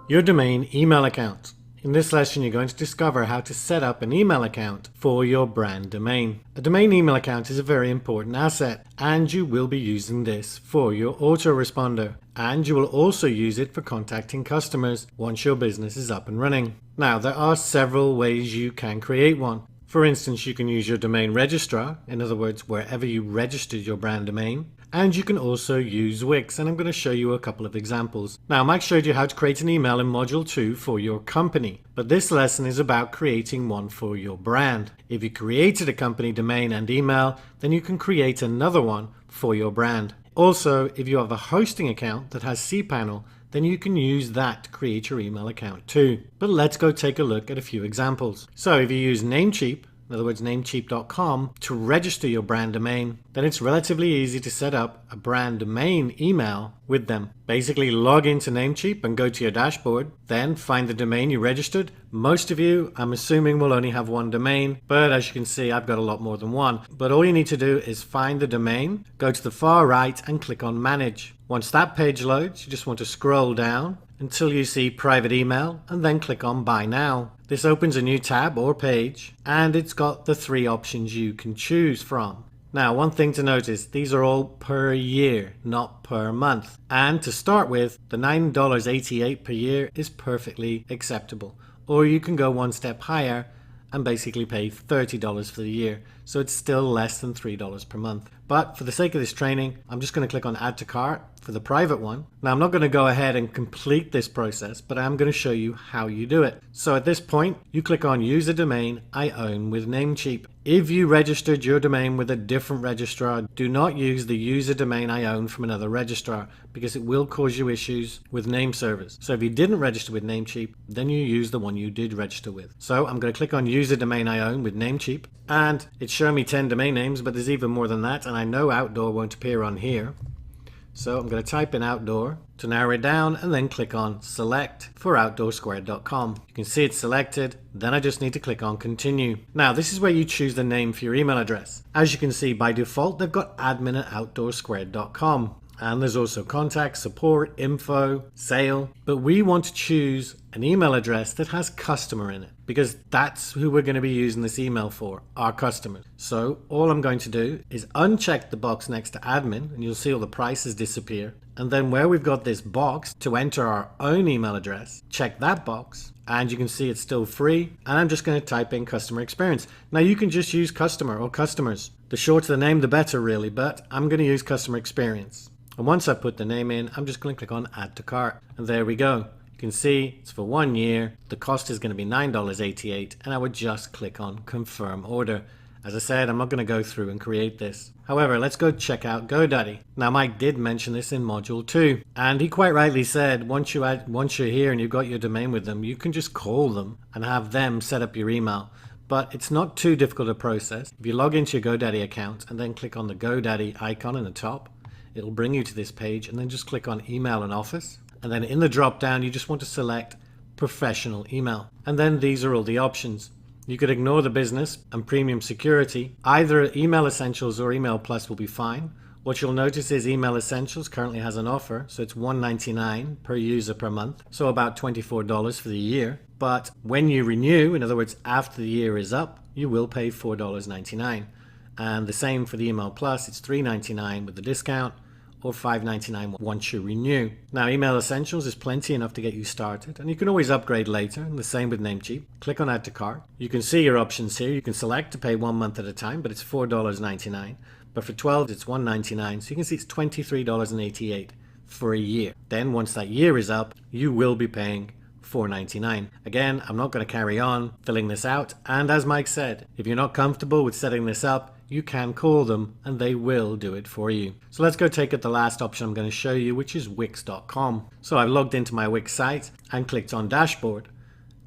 Your domain email account. In this lesson, you're going to discover how to set up an email account for your brand domain. A domain email account is a very important asset, and you will be using this for your autoresponder. And you will also use it for contacting customers once your business is up and running. Now, there are several ways you can create one. For instance, you can use your domain registrar, in other words, wherever you registered your brand domain. And you can also use Wix, and I'm going to show you a couple of examples. Now, Mike showed you how to create an email in Module 2 for your company, but this lesson is about creating one for your brand. If you created a company domain and email, then you can create another one for your brand. Also, if you have a hosting account that has cPanel, then you can use that to create your email account too. But let's go take a look at a few examples. So if you use Namecheap, in other words Namecheap.com, to register your brand domain, then it's relatively easy to set up a brand domain email with them. Basically log into Namecheap and go to your dashboard, then find the domain you registered. Most of you, I'm assuming, will only have one domain, but as you can see, I've got a lot more than one. But all you need to do is find the domain, go to the far right and click on Manage. Once that page loads, you just want to scroll down until you see private email and then click on Buy Now. This opens a new tab or page, and it's got the three options you can choose from. Now, one thing to notice, these are all per year, not per month. And to start with, the $9.88 per year is perfectly acceptable. Or you can go one step higher and basically pay $30 for the year. So it's still less than $3 per month. But for the sake of this training, I'm just going to click on Add to Cart for the private one. Now, I'm not going to go ahead and complete this process, but I'm going to show you how you do it. So at this point, you click on Use a domain I own with Namecheap. If you registered your domain with a different registrar, do not use the Use a domain I own from another registrar, because it will cause you issues with name servers. So if you didn't register with Namecheap, then you use the one you did register with. So I'm going to click on Use a domain I own with Namecheap, and it's showing me 10 domain names, but there's even more than that, and I know outdoor won't appear on here. So I'm going to type in outdoor to narrow it down and then click on select for outdoorsquared.com. You can see it's selected. Then I just need to click on continue. Now this is where you choose the name for your email address. As you can see, by default they've got admin@outdoorsquared.com. And there's also contact, support, info, sale. But we want to choose an email address that has customer in it, because that's who we're going to be using this email for, our customers. So all I'm going to do is uncheck the box next to admin, and you'll see all the prices disappear. And then where we've got this box to enter our own email address, check that box, and you can see it's still free. And I'm just going to type in customer experience. Now you can just use customer or customers. The shorter the name, the better really, but I'm going to use customer experience. And once I put the name in, I'm just going to click on Add to Cart. And there we go. You can see it's for 1 year. The cost is going to be $9.88. And I would just click on Confirm Order. As I said, I'm not going to go through and create this. However, let's go check out GoDaddy. Now, Mike did mention this in Module 2. And he quite rightly said, once you're here and you've got your domain with them, you can just call them and have them set up your email. But it's not too difficult a process. If you log into your GoDaddy account and then click on the GoDaddy icon in the top, it'll bring you to this page, and then just click on Email and Office. And then in the drop down, you just want to select Professional Email. And then these are all the options. You could ignore the business and premium security. Either Email Essentials or Email Plus will be fine. What you'll notice is Email Essentials currently has an offer, so it's $1.99 per user per month, so about $24 for the year. But when you renew, in other words, after the year is up, you will pay $4.99. And the same for the Email Plus, it's $3.99 with the discount, or $5.99 once you renew. Now, Email Essentials is plenty enough to get you started, and you can always upgrade later, and the same with Namecheap. Click on Add to Cart. You can see your options here. You can select to pay 1 month at a time, but it's $4.99. But for 12, it's $1.99, so you can see it's $23.88 for a year. Then once that year is up, you will be paying $4.99. Again, I'm not going to carry on filling this out, and as Mike said, if you're not comfortable with setting this up, you can call them and they will do it for you. So let's go take it the last option I'm going to show you, which is Wix.com. So I've logged into my Wix site and clicked on Dashboard.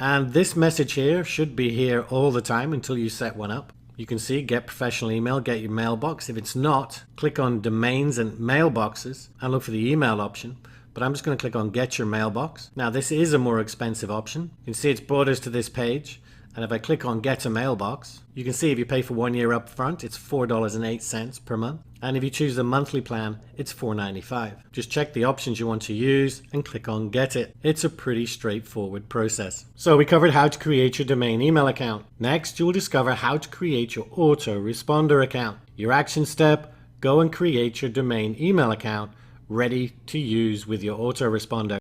And this message here should be here all the time until you set one up. You can see Get Professional Email, Get Your Mailbox. If it's not, click on Domains and Mailboxes and look for the email option. But I'm just going to click on Get Your Mailbox. Now this is a more expensive option. You can see it's brought us to this page. And if I click on Get a Mailbox, you can see if you pay for 1 year up front, it's $4.08 per month. And if you choose the monthly plan, it's $4.95. Just check the options you want to use and click on Get It. It's a pretty straightforward process. So we covered how to create your domain email account. Next, you will discover how to create your autoresponder account. Your action step, go and create your domain email account ready to use with your autoresponder.